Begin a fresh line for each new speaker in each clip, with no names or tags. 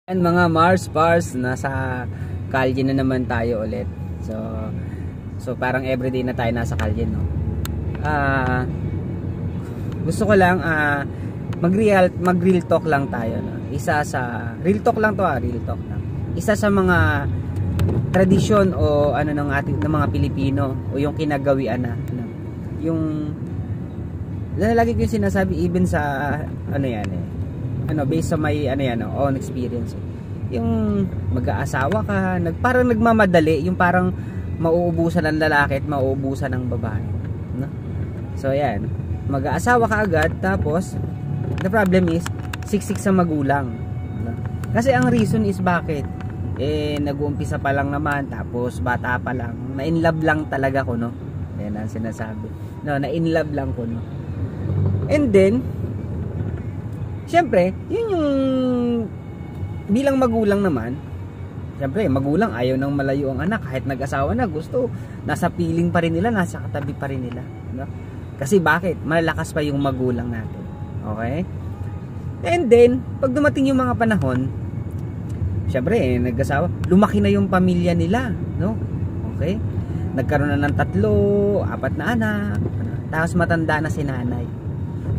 And mga Mars Pars, nasa kalye na naman tayo ulit. So parang everyday na tayo nasa kalye, no. Gusto ko lang mag-real talk lang tayo, no. Isa sa real talk lang to, real talk lang. Isa sa mga tradisyon o ano ng mga Pilipino o yung kinagawian na, no? Yung lagi ko yung sinasabi even sa based sa my own experience. Yung mag-aasawa ka, parang nagmamadali, yung parang mauubusan ng lalaki at mauubusan ng babae, no? So ayan, mag-aasawa ka agad, tapos the problem is siksik sa magulang, no? Kasi ang reason is bakit? Nag-uumpisa pa lang naman, tapos bata pa lang, na-inlove lang talaga ko, no? Yan ang sinasabi. No, na-inlove lang ko, no? And then syempre, yun yung bilang magulang naman. Syempre, magulang ayaw nang malayo ang anak kahit nag-asawa na, gusto nasa piling pa rin nila, nasa katabi pa rin nila, no? Kasi bakit? Malakas pa yung magulang natin. Okay? And then, pag dumating yung mga panahon, syempre, nag-asawa, lumaki na yung pamilya nila, no? Okay? Nagkaroon na ng 3, 4 na anak, tapos matanda na si nanay.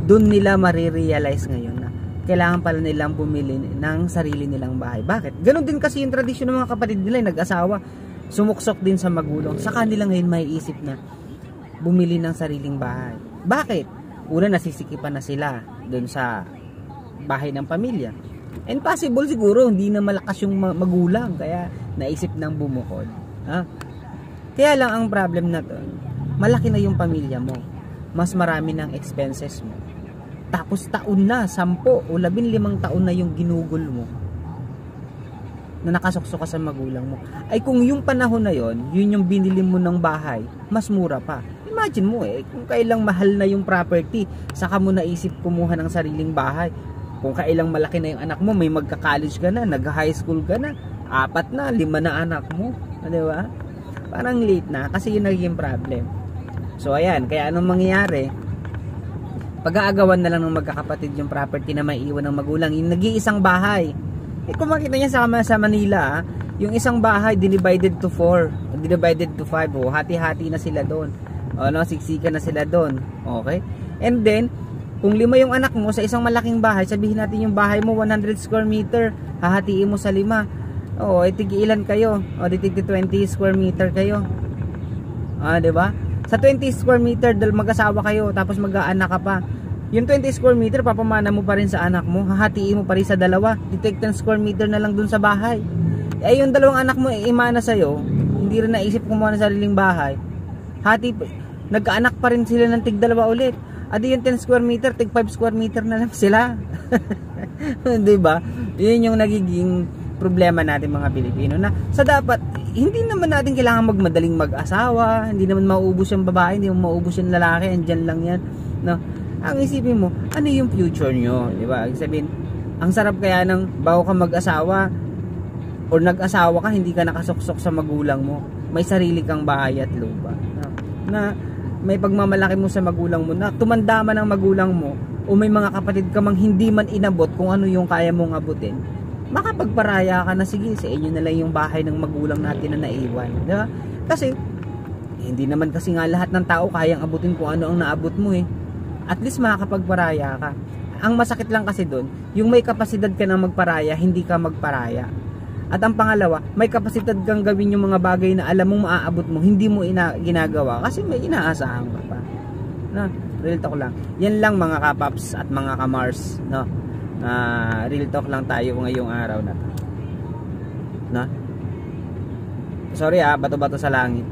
Doon nila marirealize ngayon na kailangan pala nilang bumili ng sarili nilang bahay. Bakit? Ganon din kasi yung tradisyon ng mga kapatid nila, nag-asawa, sumuksok din sa magulang. Sa kanila ngayon may isip na bumili ng sariling bahay. Bakit? Una, nasisikipan na sila doon sa bahay ng pamilya. And possible siguro hindi na malakas yung magulang, kaya naisip nang bumukod. Kaya lang ang problem na to, malaki na yung pamilya mo, mas marami ng expenses mo, tapos taon na, 10 o 15 taon na yung ginugol mo na nakasuksok ka sa magulang mo. Ay kung yung panahon na yon, yun yung binili mo ng bahay, mas mura pa. Imagine mo kung kailang mahal na yung property, saka mo naisip kumuha ng sariling bahay. Kung kailang malaki na yung anak mo, may magka-college ka na, nag-high school ka na, 4 na, 5 na anak mo, di ba? Parang late na kasi yun naging problem. So ayan, kaya anong mangyayari? Pag-aagawan na lang ng magkakapatid yung property na may iwan ng magulang, yung nag-iisang bahay. Kung makita niya sa Manila, yung isang bahay divided to 4, divided to 5, hati-hati na sila doon. Siksikan na sila doon. Okay? And then, kung 5 yung anak mo sa isang malaking bahay, sabihin natin yung bahay mo 100 square meter, hahatiin mo sa 5. Tig-ilan kayo? Tig 20 square meter kayo. Di ba? Sa 20 square meter, mag-asawa kayo, tapos mag-aanak ka pa. Yung 20 square meter, papamana mo pa rin sa anak mo, hahatiin mo pa rin sa 2, take 10 square meter na lang dun sa bahay. Yung 2 anak mo, imana sa'yo, hindi rin naisip kumuha ng sariling bahay. Nagkaanak pa rin sila ng tig 2 ulit. Yung 10 square meter, tig 5 square meter na lang sila. Diba? Yun yung nagiging problema natin mga Pilipino, na sa dapat hindi naman natin kailangan magmadaling mag-asawa, hindi naman mauubos yung babae, hindi naman mauubos yung lalaki, andyan lang yan, no? Ang isipin mo, ano yung future nyo, di ba? Sabihin, ang sarap kaya ng bago ka mag-asawa or nag-asawa ka, hindi ka nakasuksok sa magulang mo, may sarili kang bahay at lupa, na may pagmamalaki mo sa magulang mo, na tumanda man ang magulang mo o may mga kapatid ka mang hindi man inabot kung ano yung kaya mong abutin, makapagparaya ka na, sige, sa inyo na lang yung bahay ng magulang natin na naiwan, di ba? Kasi hindi naman kasi nga lahat ng tao kayang abutin kung ano ang naabot mo. At least makakapagparaya ka. Ang masakit lang kasi doon, yung may kapasidad ka na magparaya, hindi ka magparaya. At ang pangalawa, may kapasidad kang gawin yung mga bagay na alam mong maaabot mo, hindi mo ginagawa kasi may inaasahan ka pa, no? Real talk lang. Yan lang mga kapaps at mga kamars, no? Real talk lang tayo ngayong araw na to, no? Sorry bato-bato sa langit.